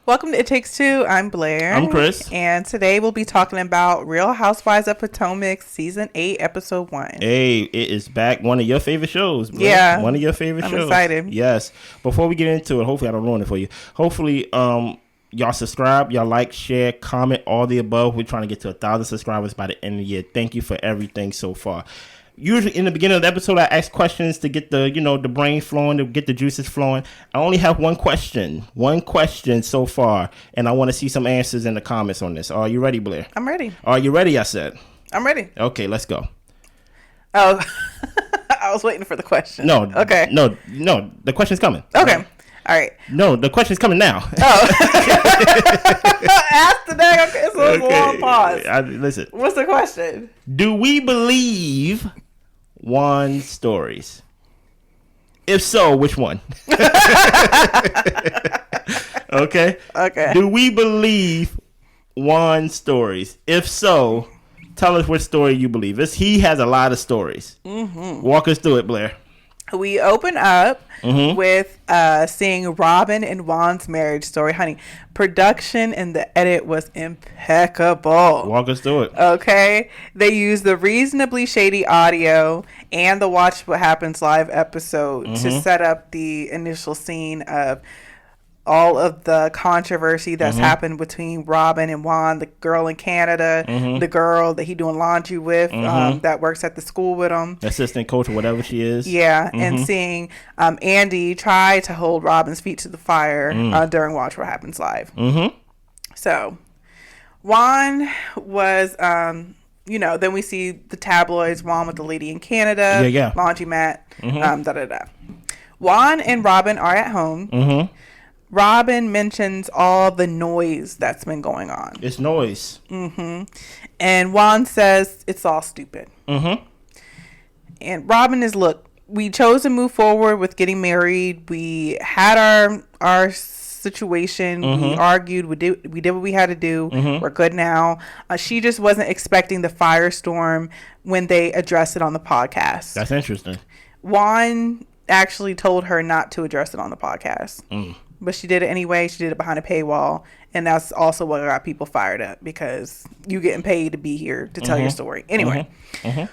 Welcome to It Takes Two. I'm Blair. I'm Chris. And today we'll be talking about Real Housewives of Potomac, Season 8, Episode 1. Hey, it is back. One of your favorite shows, Blair. Yeah. One of your favorite shows. I'm excited. Yes. Before we get into it, hopefully I don't ruin it for you. Hopefully, y'all subscribe, y'all like, share, comment, all the above. We're trying to get to 1,000 subscribers by the end of the year. Thank you for everything so far. Usually in the beginning of the episode, I ask questions to get the brain flowing, to get the juices flowing. I only have one question so far, and I want to see some answers in the comments on this. Are you ready, Blair? I'm ready. Are you ready? I said. I'm ready. Okay, let's go. Oh, I was waiting for the question. No. Okay. No. The question's coming. Okay. All right. No, the question's coming now. Oh. Ask the dang. Okay, so it's a long pause. Listen. What's the question? Do we believe Juan Stories? If so, which one? Okay. Do we believe Juan Stories? If so, tell us what story you believe. He has a lot of stories. Mm-hmm. Walk us through it, Blair. We open up with seeing Robyn and Juan's marriage story. Honey, production and the edit was impeccable. Walk us through it. Okay. They used the reasonably shady audio and the Watch What Happens Live episode to set up the initial scene of all of the controversy that's happened between Robyn and Juan, the girl in Canada, the girl that he doing laundry with, that works at the school with him. Assistant coach or whatever she is. Yeah, and seeing Andy try to hold Robyn's feet to the fire during Watch What Happens Live. So, Juan was, then we see the tabloids, Juan with the lady in Canada, laundromat, Juan and Robyn are at home. Robyn mentions all the noise that's been going on. It's noise. And Juan says it's all stupid. And Robyn is, look, we chose to move forward with getting married. We had our situation. We argued. We did what we had to do. We're good now. She just wasn't expecting the firestorm when they addressed it on the podcast. That's interesting. Juan actually told her not to address it on the podcast. But she did it anyway. She did it behind a paywall. And that's also what got people fired up, because you getting paid to be here to tell your story. Anyway,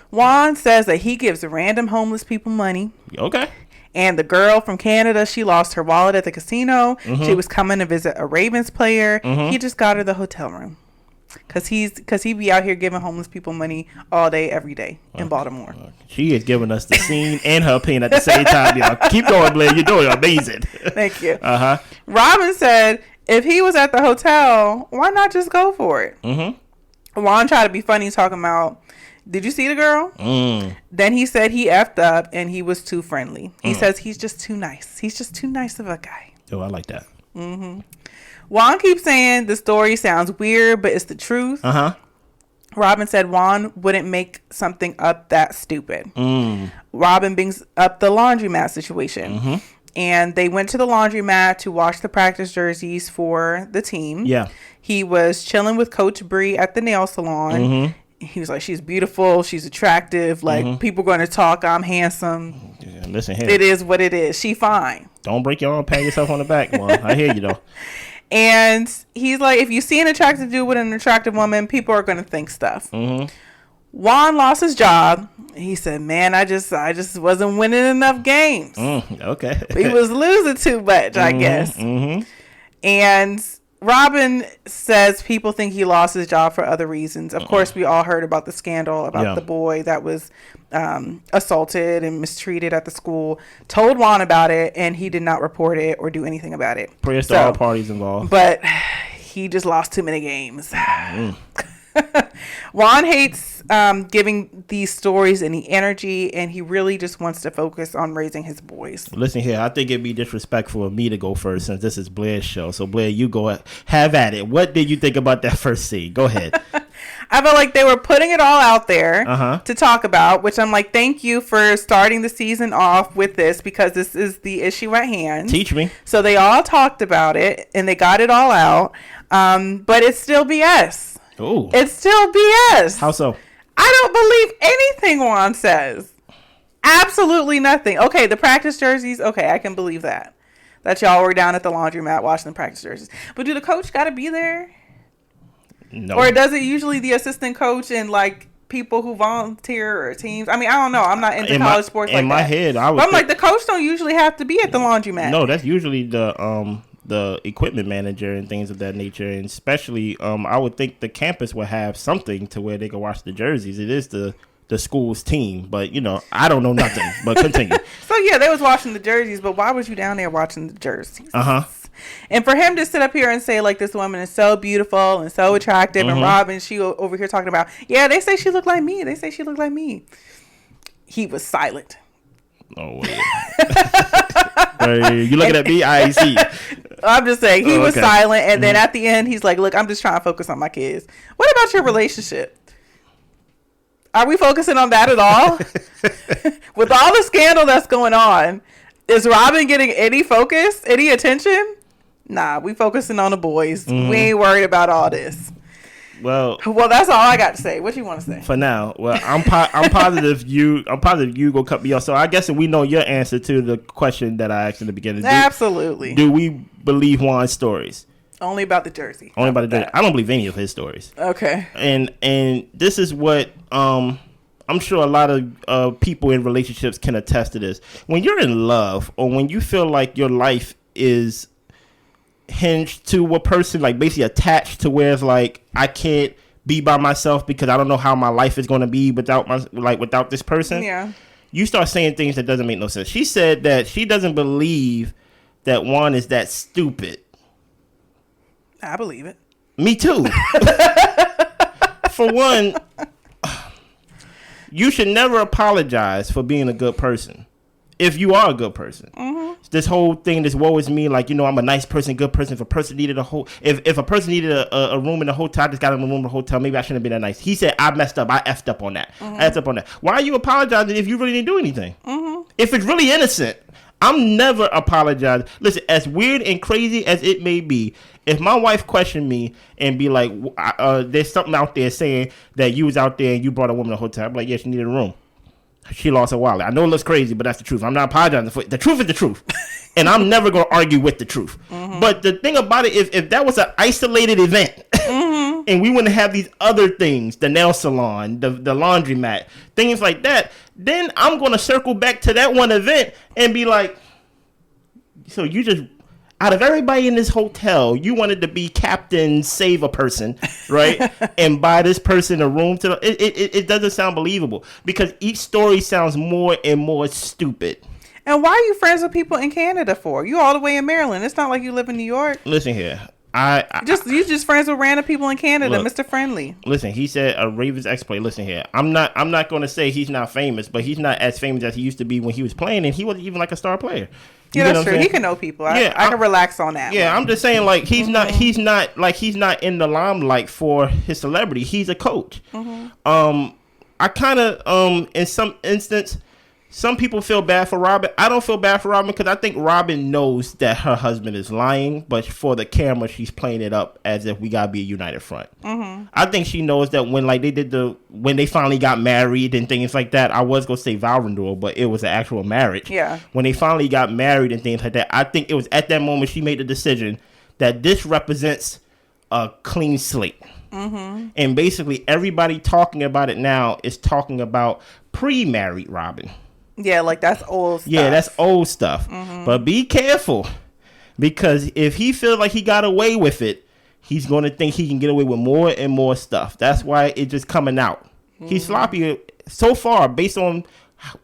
Juan says that he gives random homeless people money. Okay. And the girl from Canada, she lost her wallet at the casino. She was coming to visit a Ravens player. He just got her the hotel room. Cause he be out here giving homeless people money all day, every day in Baltimore. She is giving us the scene and her opinion at the same time, y'all. Keep going, Blair. You're doing amazing. Thank you. Robyn said if he was at the hotel, why not just go for it? Juan tried to be funny, talking about, did you see the girl? Then he said he effed up and he was too friendly. He says he's just too nice. He's just too nice of a guy. Oh, I like that. Juan keeps saying the story sounds weird, but it's the truth. Robyn said Juan wouldn't make something up that stupid. Robyn brings up the laundromat situation. And they went to the laundromat to wash the practice jerseys for the team. Yeah. He was chilling with Coach Bree at the nail salon. He was like, she's beautiful, she's attractive, like people going to talk, I'm handsome. Yeah, listen here. It is what it is. She fine. Don't break your arm, pat yourself on the back, Juan. I hear you though. And he's like, if you see an attractive dude with an attractive woman, people are going to think stuff. Juan lost his job. He said, man, I just wasn't winning enough games. Okay. He was losing too much, I guess. And Robyn says people think he lost his job for other reasons. Of course, we all heard about the scandal about the boy that was assaulted and mistreated at the school. Told Juan about it, and he did not report it or do anything about it. Prayers to all parties involved. But he just lost too many games. Juan hates giving these stories any energy, and he really just wants to focus on raising his boys. Listen here, I think it'd be disrespectful of me to go first since this is Blair's show. So Blair, you go have at it. What did you think about that first scene? Go ahead. I felt like they were putting it all out there to talk about, which I'm like, thank you for starting the season off with this, because this is the issue at hand. Teach me. So they all talked about it and they got it all out, but it's still BS. Oh, it's still BS. How so? I don't believe anything Juan says. Absolutely nothing. Okay, the practice jerseys. Okay, I can believe that. that y'all were down at the laundromat watching the practice jerseys. But do the coach got to be there? No. Or does it usually the assistant coach and like people who volunteer or teams? I mean, I don't know. I'm not into college sports like that. In my head, I was. I'm like, the coach don't usually have to be at the laundromat. No, that's usually the equipment manager and things of that nature, and especially I would think the campus would have something to where they can watch the jerseys. It is the school's team, but I don't know nothing. But continue. So yeah, they was watching the jerseys, but why was you down there watching the jerseys? And for him to sit up here and say like this woman is so beautiful and so attractive, and Robyn, she over here talking about, yeah, they say she looked like me. They say she looked like me. He was silent. Oh, well. You looking at me? I see. I'm just saying he was silent, and then at the end he's like, look, I'm just trying to focus on my kids. What about your relationship? Are we focusing on that at all? With all the scandal that's going on, is Robyn getting any focus, any attention? Nah, we focusing on the boys. We ain't worried about all this. Well, that's all I got to say. What you want to say? For now, well, I'm positive you gonna cut me off. So I guess we know your answer to the question that I asked in the beginning. Absolutely. Do we believe Juan's stories? Only about the jersey. Only about the jersey. I don't believe any of his stories. Okay. And this is what I'm sure a lot of people in relationships can attest to this. When you're in love, or when you feel like your life is hinged to a person, like basically attached to where it's like I can't be by myself because I don't know how my life is going to be without this person. Yeah. You start saying things that doesn't make no sense. She said that she doesn't believe that Juan is that stupid. I believe it. Me too. For one, you should never apologize for being a good person. If you are a good person. This whole thing, this woe is me, like, I'm a nice person, good person. If a person needed if a person needed a room in the hotel, I just got him a room in the hotel. Maybe I shouldn't have been that nice. He said, I messed up. I effed up on that. I effed up on that. Why are you apologizing if you really didn't do anything? If it's really innocent, I'm never apologizing. Listen, as weird and crazy as it may be, if my wife questioned me and be like, there's something out there saying that you was out there and you brought a woman to the hotel, I'm like, yeah, she needed a room. She lost her wallet. I know it looks crazy, but that's the truth. I'm not apologizing for it. The truth is the truth. And I'm never going to argue with the truth. But the thing about it is, if that was an isolated event, and we wouldn't have these other things, the nail salon, the laundromat, things like that, then I'm going to circle back to that one event and be like, so you just, out of everybody in this hotel, you wanted to be captain, save a person, right? And buy this person a room to it doesn't sound believable, because each story sounds more and more stupid. And why are you friends with people in Canada for? You all the way in Maryland. It's not like you live in New York. Listen here. You just friends with random people in Canada, look, Mr. Friendly. Listen, he said a Ravens exploit. Listen here. I'm not going to say he's not famous, but he's not as famous as he used to be when he was playing, and he wasn't even like a star player. Yeah, that's true. He can know people. I can relax on that. Yeah, I'm just saying, like, he's not in the limelight for his celebrity. He's a coach. I kind of in some instance, some people feel bad for Robyn. I don't feel bad for Robyn because I think Robyn knows that her husband is lying, but for the camera, she's playing it up as if we gotta be a united front. I think she knows that when when they finally got married and things like that. I was gonna say vow renewal, but it was an actual marriage. Yeah. When they finally got married and things like that, I think it was at that moment she made the decision that this represents a clean slate. And basically, everybody talking about it now is talking about pre-married Robyn. Yeah, like that's old stuff. Yeah, that's old stuff. But be careful, because if he feels like he got away with it, he's going to think he can get away with more and more stuff. That's why it's just coming out. He's sloppy so far. Based on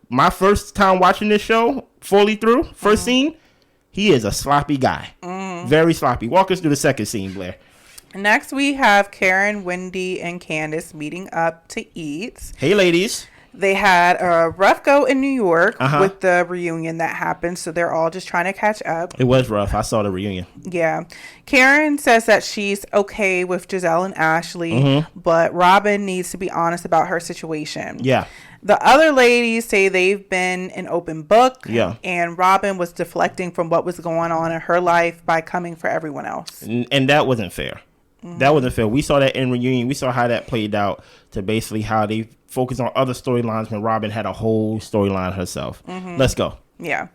my first time watching this show fully through, first scene, he is a sloppy guy. Very sloppy. Walk us through the second scene, Blair. Next, we have Karen, Wendy, and Candace meeting up to eat. Hey, ladies. They had a rough go in New York with the reunion that happened, so they're all just trying to catch up. It was rough. I saw the reunion. Yeah. Karen says that she's okay with Gizelle and Ashely, but Robyn needs to be honest about her situation. Yeah. The other ladies say they've been an open book, and Robyn was deflecting from what was going on in her life by coming for everyone else. And that wasn't fair. That wasn't fair. We saw that in reunion. We saw how that played out to basically how they focused on other storylines when Robyn had a whole storyline herself. Let's go. Yeah.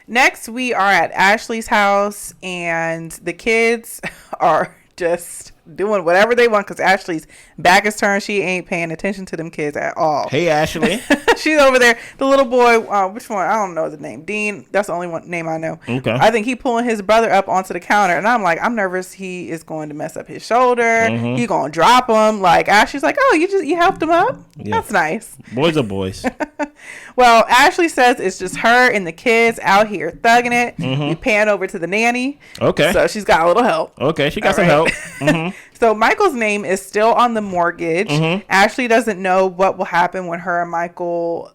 Next, we are at Ashely's house, and the kids are just doing whatever they want because Ashely's back is turned. She ain't paying attention to them kids at all. Hey, Ashely. She's over there. The little boy, which one? I don't know the name. Dean. That's the only one name I know. Okay. I think he pulling his brother up onto the counter, and I'm like, I'm nervous. He is going to mess up his shoulder. He gonna drop him. Like Ashley's like, oh, you helped him up. Yeah. That's nice. Boys are boys. Well, Ashely says it's just her and the kids out here thugging it. We pan over to the nanny. Okay. So she's got a little help. Okay, she got some help. So Michael's name is still on the mortgage. Ashely doesn't know what will happen when her and Michael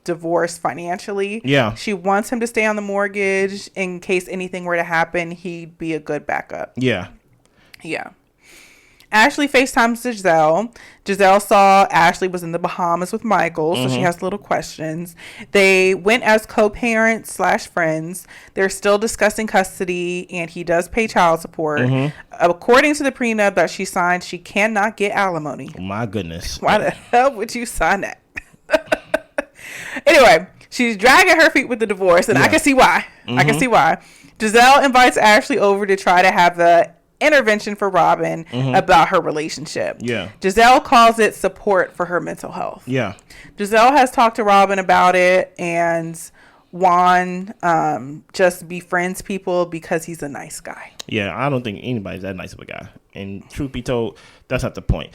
divorce financially. Yeah. She wants him to stay on the mortgage in case anything were to happen. He'd be a good backup. Yeah. Yeah. Ashely FaceTimes Gizelle. Gizelle saw Ashely was in the Bahamas with Michael, so she has little questions. They went as co-parents / friends. They're still discussing custody, and he does pay child support. According to the prenup that she signed, she cannot get alimony. Oh, my goodness. Why the hell would you sign that? Anyway, she's dragging her feet with the divorce, and I can see why. I can see why. Gizelle invites Ashely over to try to have the intervention for Robyn about her relationship. Yeah. Gizelle calls it support for her mental health. Yeah. Gizelle has talked to Robyn about it, and Juan just befriends people because he's a nice guy. Yeah, I don't think anybody's that nice of a guy. And truth be told, that's not the point.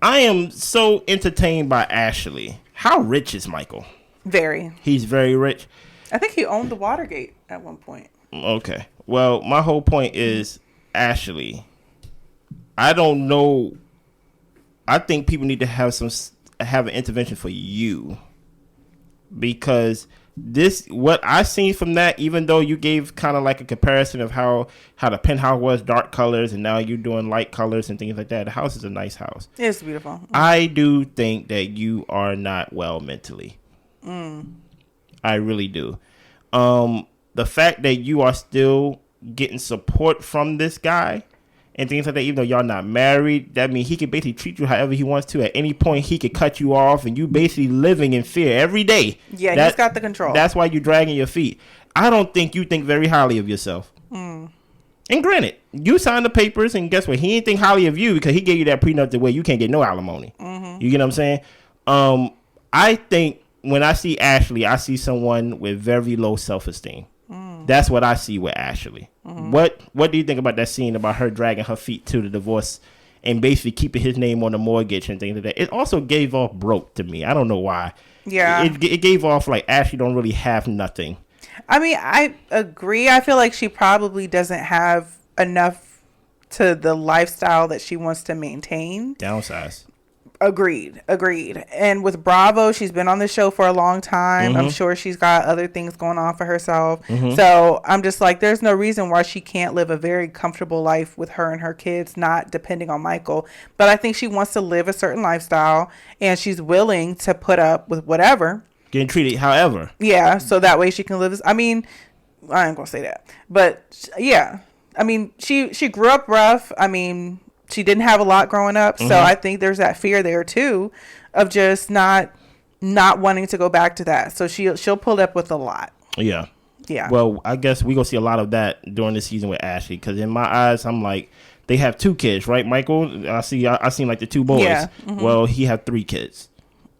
I am so entertained by Ashely. How rich is Michael? Very. He's very rich. I think he owned the Watergate at one point. Okay. Well, my whole point is Ashely, I don't know. I think people need to have an intervention for you, because what I seen from that, even though you gave kind of like a comparison of how the penthouse was dark colors and now you're doing light colors and things like that. The house is a nice house. It's beautiful. I do think that you are not well mentally. I really do. The fact that you are still getting support from this guy and things like that, even though y'all not married, that means he can basically treat you however he wants to. At any point, he could cut you off, and you basically living in fear every day. Yeah, he's got the control. That's why you're dragging your feet. I don't think you think very highly of yourself. And granted, you signed the papers, and guess what? He didn't think highly of you because he gave you that prenup to where you can't get no alimony. You get what I'm saying? I think when I see Ashely, I see someone with very low self-esteem. That's what I see with Ashely. What do you think about that scene about her dragging her feet to the divorce and basically keeping his name on the mortgage and things like that? It also gave off broke to me. I don't know why. Yeah. It gave off like Ashely don't really have nothing. I mean, I agree. I feel like she probably doesn't have enough to the lifestyle that she wants to maintain. Downsize. Agreed. And with Bravo, she's been on the show for a long time. I'm sure she's got other things going on for herself. So I'm just like, there's no reason why she can't live a very comfortable life with her and her kids, not depending on Michael. But I think she wants to live a certain lifestyle, and she's willing to put up with whatever. Getting treated however. Yeah, so that way she can live. I mean, I ain't gonna say that, but yeah. I mean, she grew up rough. I mean, she didn't have a lot growing up, so I think there's that fear there too, of just not wanting to go back to that. So she'll pull up with a lot. Yeah. Well, I guess we gonna see a lot of that during the season with Ashely, because in my eyes, I'm like, they have 2 kids, right, Michael? I seen like the 2 boys. Yeah. Well, he have 3 kids.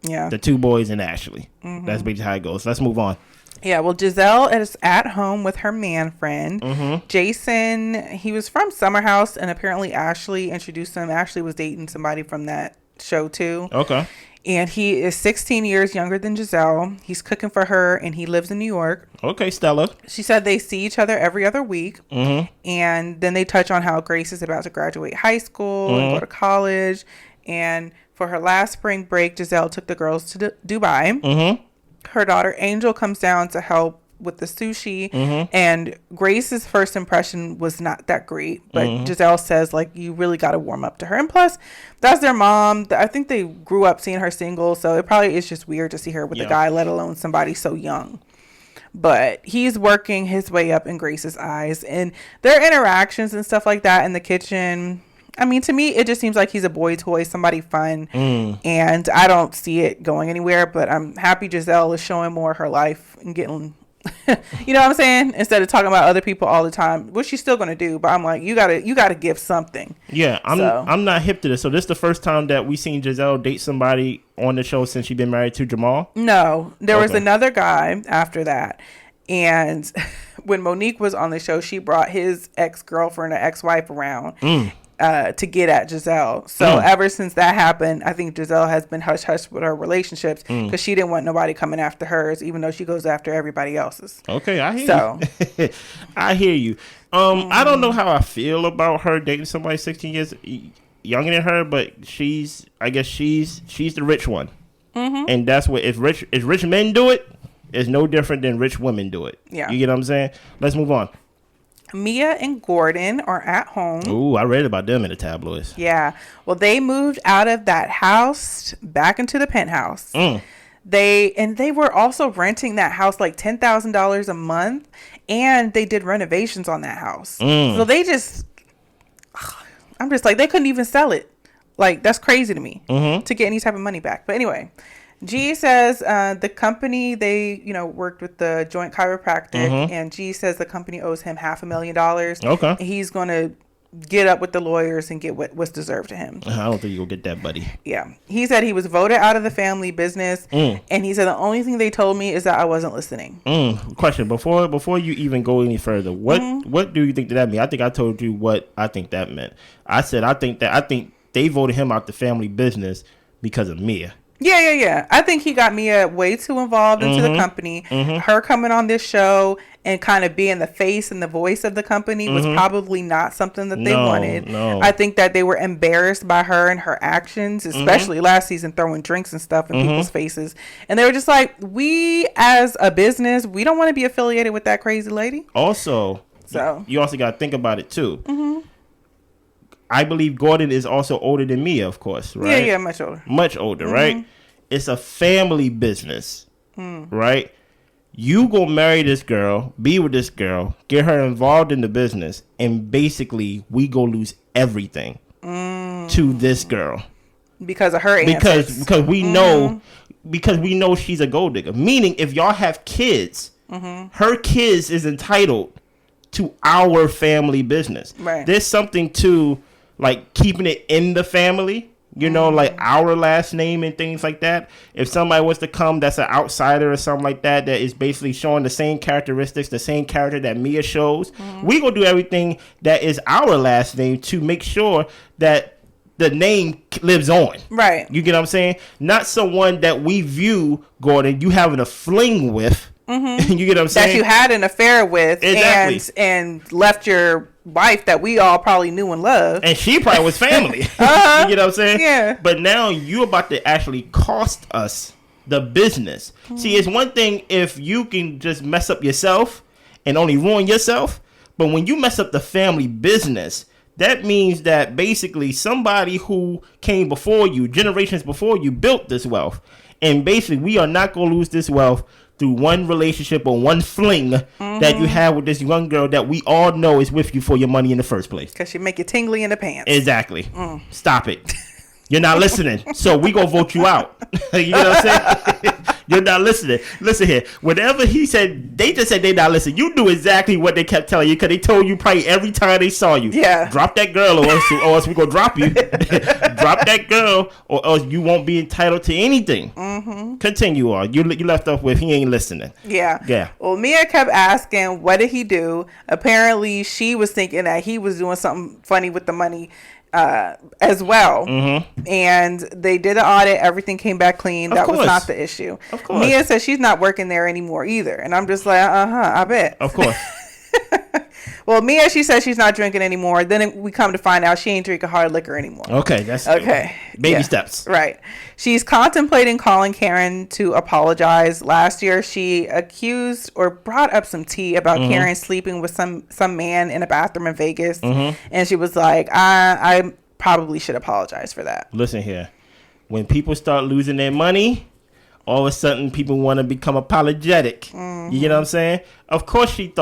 Yeah. The 2 boys and Ashely. That's basically how it goes. Let's move on. Yeah, well, Gizelle is at home with her man friend. Jason, he was from Summer House, and apparently Ashely introduced him. Ashely was dating somebody from that show, too. Okay. And he is 16 years younger than Gizelle. He's cooking for her, and he lives in New York. Okay, Stella. She said they see each other every other week. And then they touch on how Grace is about to graduate high school and go to college. And for her last spring break, Gizelle took the girls to Dubai. Her daughter Angel comes down to help with the sushi, and Grace's first impression was not that great, but Gizelle says, like, you really got to warm up to her, and plus that's their mom. I think they grew up seeing her single, so it probably is just weird to see her with a guy, let alone somebody so young. But he's working his way up in Grace's eyes, and their interactions and stuff like that in the kitchen, I mean, to me, it just seems like he's a boy toy, somebody fun, and I don't see it going anywhere, but I'm happy Gizelle is showing more of her life and getting You know what I'm saying? Instead of talking about other people all the time, which she's still gonna do. But I'm like, you gotta give something. Yeah, I'm not hip to this. So this is the first time that we seen Gizelle date somebody on the show since she's been married to Jamal? No, there was another guy after that. And when Monique was on the show, she brought his ex-girlfriend or ex-wife around to get at Gizelle. So ever since that happened, I think Gizelle has been hush-hush with her relationships because she didn't want nobody coming after hers, even though she goes after everybody else's. Okay, I hear you. I hear you. I don't know how I feel about her dating somebody 16 years younger than her, but I guess she's the rich one. And that's what, if rich men do it, it's no different than rich women do it. Yeah. You get what I'm saying? Let's move on. Mia and Gordon are at home. Ooh, I read about them in the tabloids. Yeah. Well, they moved out of that house back into the penthouse. They were also renting that house like $10,000 a month, and they did renovations on that house. So I'm just like, they couldn't even sell it. Like, that's crazy to me to get any type of money back. But anyway, G says the company, they, worked with the joint chiropractic, and G says the company owes him $500,000. Okay. And he's going to get up with the lawyers and get what's deserved to him. I don't think you'll get that, buddy. Yeah. He said he was voted out of the family business, and he said the only thing they told me is that I wasn't listening. Question, before you even go any further, what do you think that means? I think I told you what I think that meant. I said I think they voted him out the family business because of Mia. Yeah. I think he got Mia way too involved into the company. Her coming on this show and kind of being the face and the voice of the company was probably not something that they wanted. No. I think that they were embarrassed by her and her actions, especially last season, throwing drinks and stuff in people's faces. And they were just like, we as a business, we don't want to be affiliated with that crazy lady. Also, you also got to think about it too. I believe Gordon is also older than Mia, of course, right? Yeah, much older. Much older, right? It's a family business, right? You go marry this girl, be with this girl, get her involved in the business, and basically we go lose everything to this girl. Because of her antics. Because we know she's a gold digger. Meaning, if y'all have kids, her kids is entitled to our family business. Right. There's something to like keeping it in the family, like our last name and things like that. If somebody was to come that's an outsider or something like that is basically showing the same characteristics, the same character that Mia shows, we gonna do everything that is our last name to make sure that the name lives on. Right. You get what I'm saying? Not someone that we view, Gordon, you having a fling with. You get what I'm saying? That you had an affair with and left your wife that we all probably knew and loved. And she probably was family. You get what I'm saying? Yeah. But now you about to actually cost us the business. See, it's one thing if you can just mess up yourself and only ruin yourself. But when you mess up the family business, that means that basically somebody who came before you, generations before you, built this wealth. And basically we are not going to lose this wealth through one relationship or one fling that you have with this young girl that we all know is with you for your money in the first place. Because she make you tingly in the pants. Exactly. Stop it. You're not listening. So we gonna vote you out. You know what I'm saying? You're not listening. Listen here. Whatever he said, they just said they not listening. You do exactly what they kept telling you because they told you probably every time they saw you. Yeah. Drop that girl or else we gonna drop you. Drop that girl or else you won't be entitled to anything. Continue on. You left off with he ain't listening. Yeah. Yeah. Well, Mia kept asking, what did he do? Apparently, she was thinking that he was doing something funny with the money as well. And they did an audit. Everything came back clean. That was not the issue. Of course. Mia says she's not working there anymore either. And I'm just like, I bet. Of course. Well, Mia, she says she's not drinking anymore. Then we come to find out she ain't drinking hard liquor anymore. Okay, that's okay. Baby steps. Right. She's contemplating calling Karen to apologize. Last year, she accused or brought up some tea about Karen sleeping with some man in a bathroom in Vegas. And she was like, I probably should apologize for that. Listen here. When people start losing their money, all of a sudden people want to become apologetic. You get what I'm saying? Of course she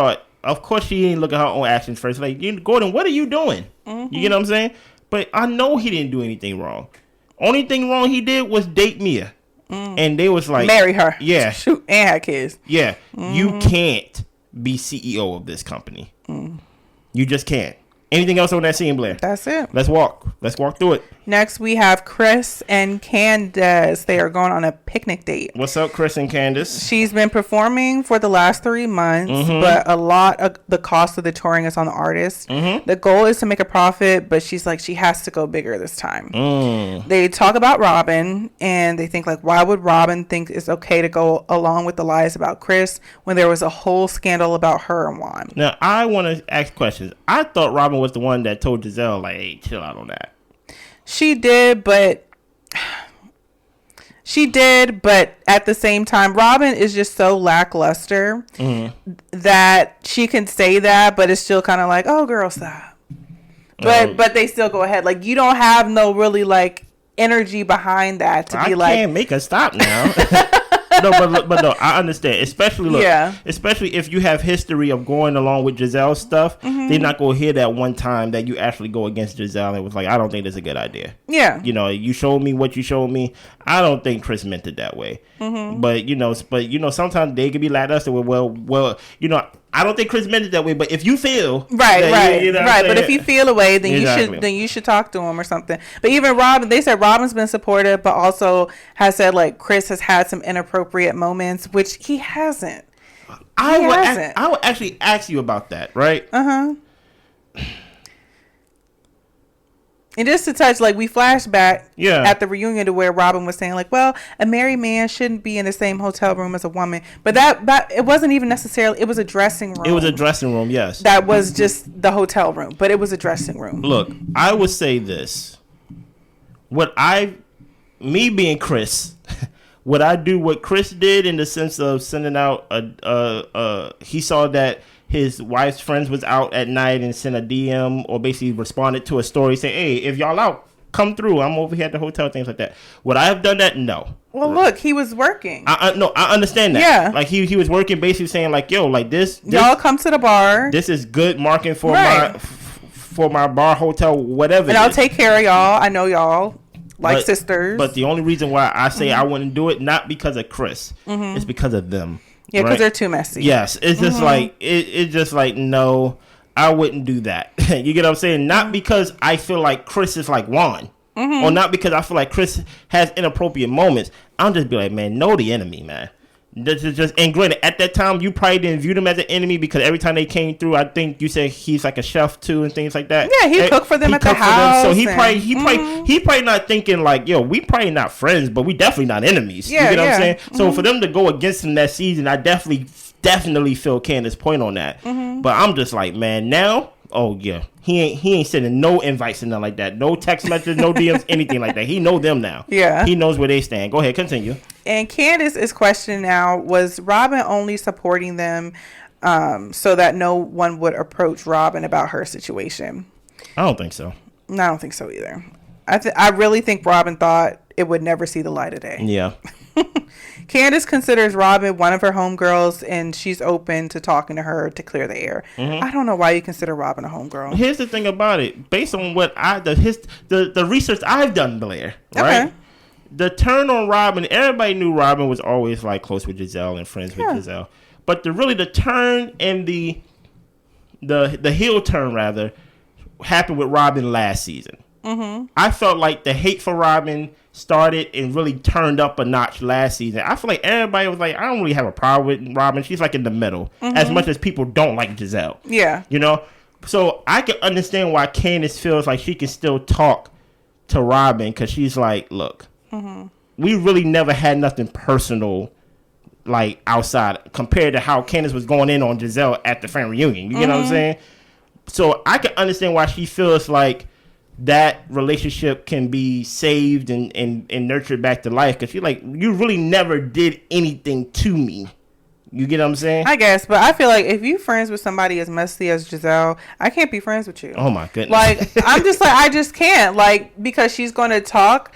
ain't look at her own actions first. Like, Gordon, what are you doing? You get what I'm saying? But I know he didn't do anything wrong. Only thing wrong he did was date Mia. And they was like, marry her. Yeah. Shoot, and have kids. Yeah. You can't be CEO of this company. You just can't. Anything else on that scene, Blair? That's it. Let's walk through it. Next, we have Chris and Candace. They are going on a picnic date. What's up, Chris and Candace? She's been performing for the last 3 months, but a lot of the cost of the touring is on the artist. The goal is to make a profit, but she's like, she has to go bigger this time. They talk about Robyn, and they think like, why would Robyn think it's okay to go along with the lies about Chris when there was a whole scandal about her and Juan? Now, I want to ask questions. I thought Robyn was the one that told Gizelle, like, hey, chill out on that. She did, but at the same time, Robyn is just so lackluster that she can say that, but it's still kind of like, oh, girl, stop. But they still go ahead. Like, you don't have no really, like, energy behind that to be like, I can't make her stop now. No, but no, I understand. Especially if you have history of going along with Gizelle's stuff, they're not gonna hear that one time that you actually go against Gizelle and was like, I don't think that's a good idea. Yeah, you know, you showed me what you showed me. I don't think Chris meant it that way. But you know, sometimes they can be like us. Well, you know, I don't think Chris meant it that way. But if you feel right. But if you feel a way, then you should talk to him or something. But even Robyn, they said Robyn's been supportive, but also has said like Chris has had some inappropriate moments, which he hasn't. I would actually ask you about that, right? And just to touch, like, we flashed back at the reunion to where Robyn was saying, like, well, a married man shouldn't be in the same hotel room as a woman. But that it wasn't even necessarily, it was a dressing room. It was a dressing room, yes. That was just the hotel room, but it was a dressing room. Look, I would say this. Me being Chris, would I do what Chris did in the sense of sending out he saw that his wife's friends was out at night and sent a DM or basically responded to a story saying, hey, if y'all out, come through. I'm over here at the hotel, things like that. Would I have done that? No. Well, look, he was working. No, I understand that. Yeah. Like he was working basically saying like, yo, like this y'all come to the bar. This is good marketing for my bar, hotel, whatever. And I'll take care of y'all. I know y'all like sisters. But the only reason why I say I wouldn't do it, not because of Chris, it's because of them. Yeah, because they're too messy. Yes, it's just like it's just like no, I wouldn't do that. You get what I'm saying? Not because I feel like Chris is like Juan, or not because I feel like Chris has inappropriate moments. I'm just be like, man, know the enemy, man. This is just, and granted, at that time you probably didn't view them as an enemy because every time they came through, I think you said he's like a chef too and things like that. Yeah, he cooked for them at the house. So he probably not thinking like, yo, we probably not friends, but we definitely not enemies. Yeah, you get what I'm saying? So for them to go against him that season, I definitely feel Candace's point on that. But I'm just like, man, now, oh yeah, he ain't sending no invites and nothing like that, no text messages, no DMs, anything like that. He know them now. Yeah, he knows where they stand. Go ahead, continue. And Candace is questioning now, was Robyn only supporting them so that no one would approach Robyn about her situation? I don't think so. No, I don't think so either. I really think Robyn thought it would never see the light of day. Yeah. Candace considers Robyn one of her homegirls, and she's open to talking to her to clear the air. I don't know why you consider Robyn a homegirl. Here's the thing about it. Based on what the research I've done, Blair, right? Okay. The turn on Robyn, everybody knew Robyn was always like close with Gizelle and friends with Gizelle. But the turn and the heel turn rather happened with Robyn last season. I felt like the hate for Robyn started and really turned up a notch last season. I feel like everybody was like, I don't really have a problem with Robyn. She's like in the middle, as much as people don't like Gizelle. Yeah. You know? So I can understand why Candace feels like she can still talk to Robyn because she's like, look, we really never had nothing personal like outside compared to how Candace was going in on Gizelle at the family reunion. You get what I'm saying? So I can understand why she feels like that relationship can be saved and nurtured back to life because you're like, you really never did anything to me. You get what I'm saying? I guess, but I feel like if you friends with somebody as messy as Gizelle, I can't be friends with you. Oh my goodness! Like I'm just like I just can't because she's going to talk,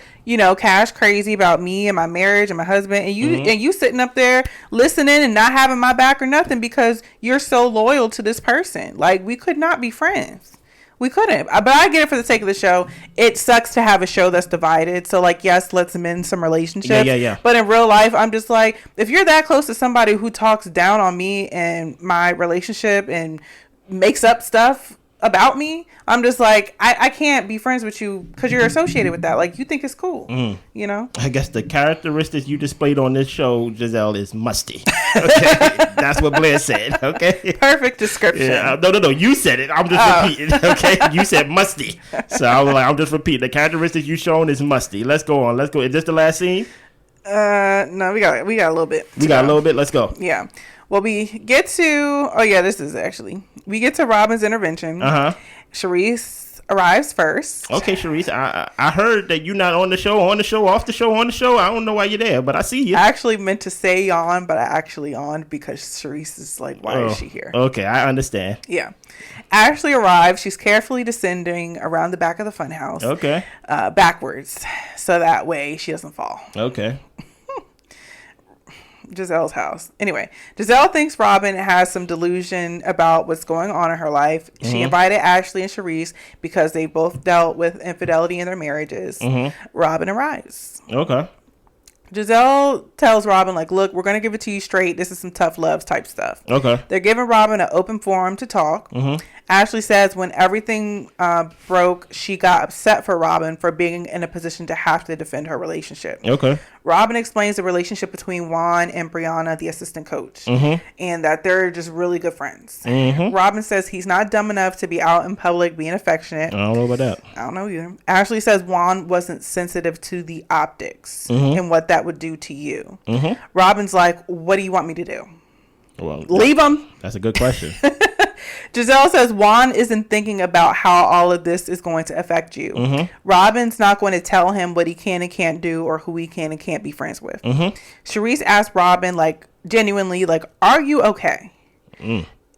cash crazy about me and my marriage and my husband, and you sitting up there listening and not having my back or nothing because you're so loyal to this person. Like we could not be friends. We couldn't. But I get it for the sake of the show. It sucks to have a show that's divided. So, like, yes, let's amend some relationships. Yeah. But in real life, I'm just like, if you're that close to somebody who talks down on me and my relationship and makes up stuff about me, I'm just like, I can't be friends with you because you're associated with that. Like, you think it's cool, you know? I guess the characteristics you displayed on this show, Gizelle, is musty. Okay, that's what Blair said. Okay, perfect description. Yeah, no. You said it. I'm just repeating. Okay, you said musty, so I was like, I'm just repeating. The characteristics you shown is musty. Let's go on. Let's go. Is this the last scene? No, we got a little bit. We got a little bit. Let's go. Yeah. Well, we get to we get to Robyn's intervention. Charisse arrives first. Okay, Charisse, I heard that you're not on the show, off the show, on the show. I don't know why you're there, but I see you. I actually meant to say yawn, but I actually yawned because Charisse is like, why is she here? Okay, I understand. Yeah. Ashely arrives. She's carefully descending around the back of the funhouse. Okay. Backwards, so that way she doesn't fall. Okay. Gizelle's house. Anyway, Gizelle thinks Robyn has some delusion about what's going on in her life. She invited Ashely and Charisse because they both dealt with infidelity in their marriages. Robyn arrives. Okay. Gizelle tells Robyn, like, look, we're going to give it to you straight. This is some tough love type stuff. Okay. They're giving Robyn an open forum to talk. Ashely says when everything broke, she got upset for Robyn for being in a position to have to defend her relationship. Okay. Robyn explains the relationship between Juan and Brianna, the assistant coach, and that they're just really good friends. Robyn says he's not dumb enough to be out in public being affectionate. I don't know about that. I don't know either. Ashely says Juan wasn't sensitive to the optics and what that would do to you. Robyn's like, what do you want me to do? Well, leave him? That's a good question. Giselle says Juan isn't thinking about how all of this is going to affect you. Robyn's not going to tell him what he can and can't do or who he can and can't be friends with. Charisse asked Robyn, like, genuinely, like, are you okay?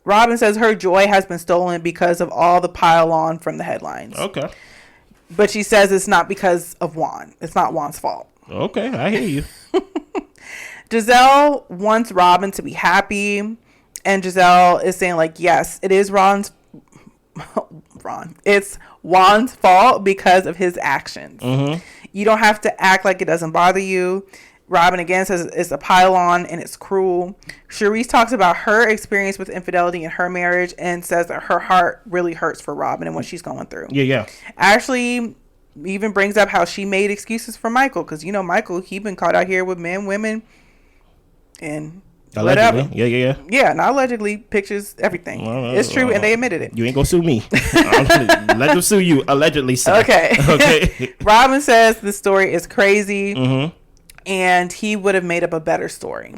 Robyn says her joy has been stolen because of all the pile on from the headlines. Okay. But she says it's not because of Juan. It's not Juan's fault. Okay, I hear you. Gizelle wants Robyn to be happy. And Gizelle is saying, like, yes, it is it's Juan's fault because of his actions. You don't have to act like it doesn't bother you. Robyn again says it's a pile on and it's cruel. Charisse talks about her experience with infidelity in her marriage and says that her heart really hurts for Robyn and what she's going through. Yeah. Ashely even brings up how she made excuses for Michael because, you know, Michael, he been caught out here with men, women, and... Allegedly. Whatever. Yeah, not allegedly. Pictures, everything. It's true, and they admitted it. You ain't gonna sue me. Let them sue you. Allegedly, sir. Okay. Robyn says the story is crazy, and he would have made up a better story.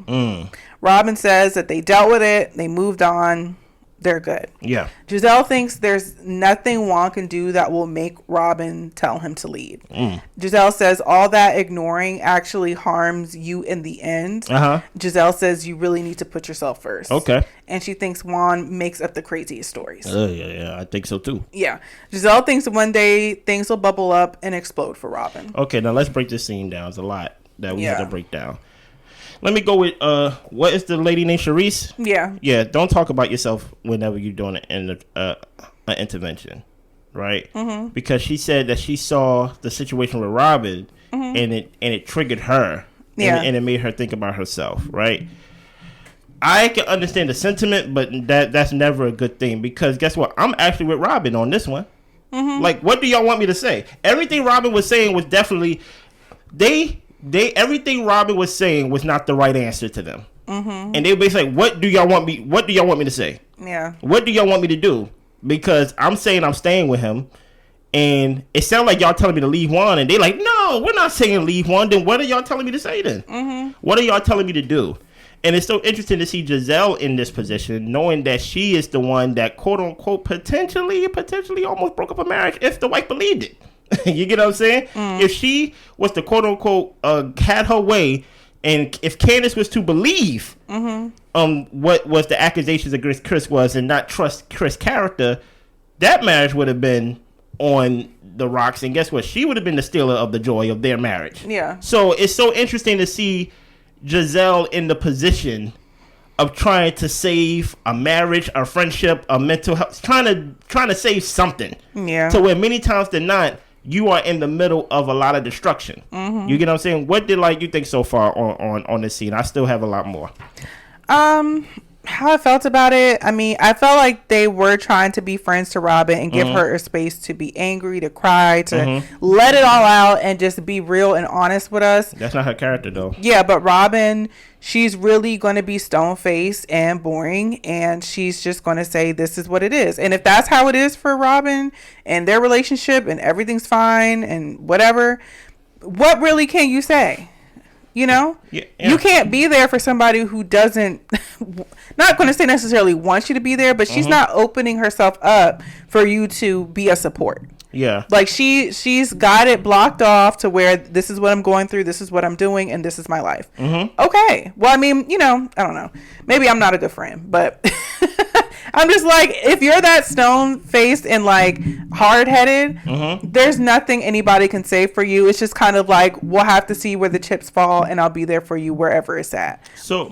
Robyn says that they dealt with it, they moved on, they're good. Yeah. Gizelle thinks there's nothing Juan can do that will make Robyn tell him to leave. Gizelle says all that ignoring actually harms you in the end. Gizelle says you really need to put yourself first. Okay. And she thinks Juan makes up the craziest stories. Yeah, I think so too. Yeah. Giselle thinks one day things will bubble up and explode for Robyn. Okay, now let's break this scene down. There's a lot that we have to break down. Let me go with what is the lady named Charisse? Yeah. Don't talk about yourself whenever you're doing an intervention, right? Because she said that she saw the situation with Robyn and it triggered her, and it made her think about herself, right? I can understand the sentiment, but that's never a good thing because guess what? I'm actually with Robyn on this one. Like, what do y'all want me to say? Everything Robyn was saying was definitely everything Robyn was saying was not the right answer to them. And they were basically like, what do y'all want me to say? Yeah. What do y'all want me to do? Because I'm saying I'm staying with him. And it sounds like y'all telling me to leave Juan. And they like, no, we're not saying leave Juan. Then what are y'all telling me to say then? What are y'all telling me to do? And it's so interesting to see Gizelle in this position, knowing that she is the one that, quote unquote, potentially almost broke up a marriage if the wife believed it. You get what I'm saying? If she was to quote unquote had her way, and if Candace was to believe what was the accusations against Chris was and not trust Chris' character, that marriage would have been on the rocks. And guess what? She would have been the stealer of the joy of their marriage. Yeah. So it's so interesting to see Gizelle in the position of trying to save a marriage, a friendship, a mental health, trying to save something. Yeah. So where many times than not, you are in the middle of a lot of destruction. Mm-hmm. You get what I'm saying? What did you think so far on this scene? I still have a lot more. How I felt about it, I mean, I felt like they were trying to be friends to Robyn and give her a space to be angry, to cry, to let it all out and just be real and honest with us. That's not her character, though. Yeah, but Robyn, she's really going to be stone-faced and boring, and she's just going to say this is what it is. And if that's how it is for Robyn and their relationship and everything's fine and whatever, what really can you say? You know, You can't be there for somebody who doesn't, not going to say necessarily wants you to be there, but she's not opening herself up for you to be a support. Yeah. Like she's got it blocked off to where this is what I'm going through, this is what I'm doing, and this is my life. Okay. Well, I mean, I don't know. Maybe I'm not a good friend, but I'm just like, if you're that stone-faced and hard-headed, there's nothing anybody can say for you. It's just kind of like, we'll have to see where the chips fall, and I'll be there for you wherever it's at. So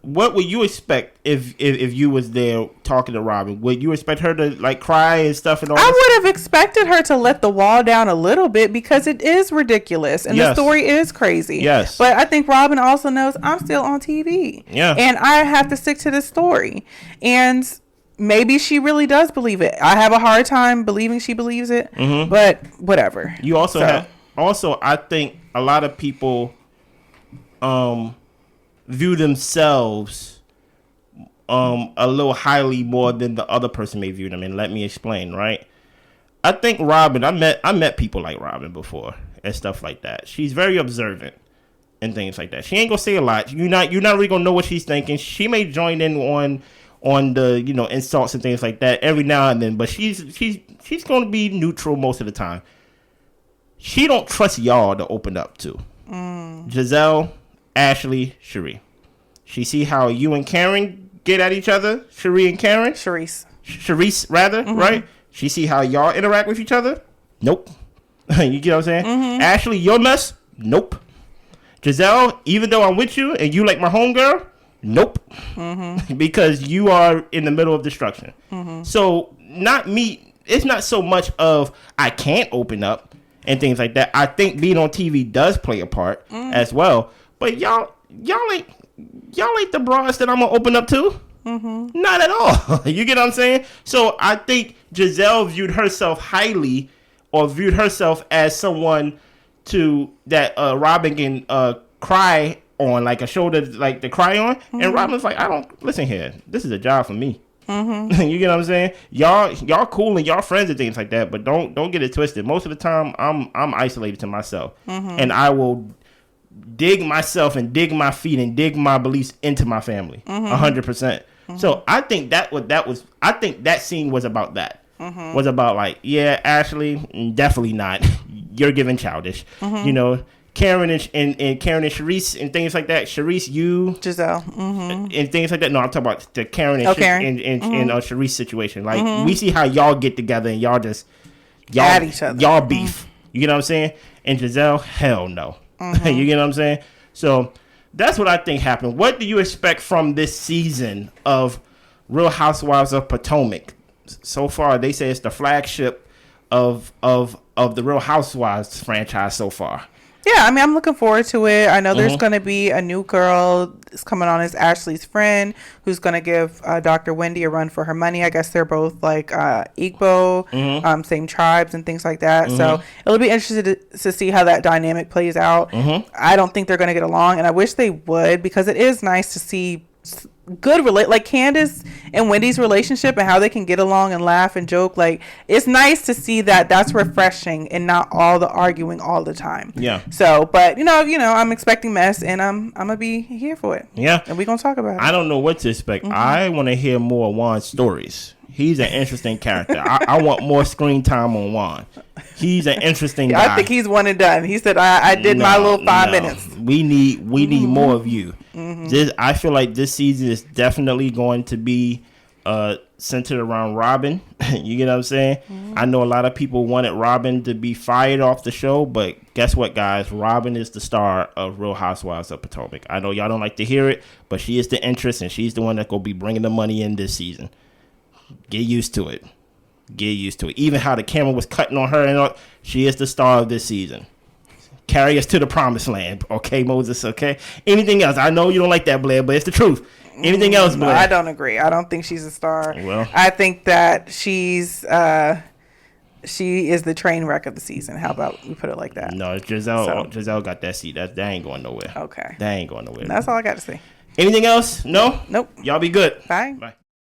what would you expect if you was there talking to Robyn? Would you expect her to cry and stuff and all? I would have expected her to let the wall down a little bit because it is ridiculous and the story is crazy. Yes. But I think Robyn also knows I'm still on TV. Yeah. And I have to stick to this story. And maybe she really does believe it. I have a hard time believing she believes it, but whatever. You also I think a lot of people view themselves a little highly more than the other person may view them, and let me explain. Right, I think Robyn, I met people like Robyn before and stuff like that. She's very observant and things like that. She ain't gonna say a lot. You're not really gonna know what she's thinking. She may join in on the insults and things like that every now and then, but she's gonna be neutral most of the time. She don't trust y'all to open up to. Gizelle, Ashely, Cherie. She see how you and Karen get at each other. Cherie and Karen. Charisse, rather, right? She see how y'all interact with each other. Nope. You get what I'm saying? Ashely, your mess. Nope. Gizelle, even though I'm with you and you like my homegirl, nope. Because you are in the middle of destruction. So not me. It's not so much of I can't open up and things like that. I think being on TV does play a part as well. But y'all ain't the broads that I'm gonna open up to. Not at all. You get what I'm saying? So I think Gizelle viewed herself highly, or viewed herself as someone that Robyn can cry on, like a shoulder to cry on. And Robyn's like, I don't listen here. This is a job for me. You get what I'm saying? Y'all cool and y'all friends and things like that, but don't get it twisted. Most of the time, I'm isolated to myself, and I will dig myself and dig my feet and dig my beliefs into my family 100%. So I think I think that scene was about that. Was about Ashely, definitely not. You're giving childish. Karen and Karen and Charisse and things like that. Charisse, you, Gizelle, and things like that. No, I'm talking about the Karen and Charisse situation. We see how y'all get together and y'all at each other. Y'all beef. You get what I'm saying? And Gizelle, hell no. You get what I'm saying? So that's what I think happened. What do you expect from this season of Real Housewives of Potomac? So far, they say it's the flagship of the Real Housewives franchise so far. Yeah, I mean, I'm looking forward to it. I know there's going to be a new girl that's coming on as Ashley's friend who's going to give Dr. Wendy a run for her money. I guess they're both Igbo, same tribes and things like that. So it'll be interesting to see how that dynamic plays out. I don't think they're going to get along, and I wish they would, because it is nice to see good like Candace and Wendy's relationship and how they can get along and laugh and joke. It's nice to see that's refreshing and not all the arguing all the time. Yeah. So, but I'm expecting mess, and I'm gonna be here for it. Yeah. And we're gonna talk about it. I don't know what to expect. I want to hear more Juan stories. He's an interesting character. I want more screen time on Juan. He's an interesting guy. I think he's one and done. He said, I did my little 5 minutes. We need more of you. I feel like this season is definitely going to be centered around Robyn You get what I'm saying? I know a lot of people wanted Robyn to be fired off the show, but guess what, guys? Robyn is the star of Real Housewives of Potomac. I know y'all don't like to hear it, but she is the interest, and she's the one that gonna be bringing the money in this season. Get used to it. Get used to it. Even how the camera was cutting on her, and all, she is the star of this season. Carry us to the promised land, okay, Moses? Okay. Anything else? I know you don't like that, Blair, but it's the truth. Anything else, Blair? I don't agree. I don't think she's a star. Well, I think that she is the train wreck of the season. How about we put it like that? No, Gizelle got that seat. That ain't going nowhere. Okay. That ain't going nowhere. That's all I got to say. Anything else? No? Nope. Y'all be good. Bye. Bye.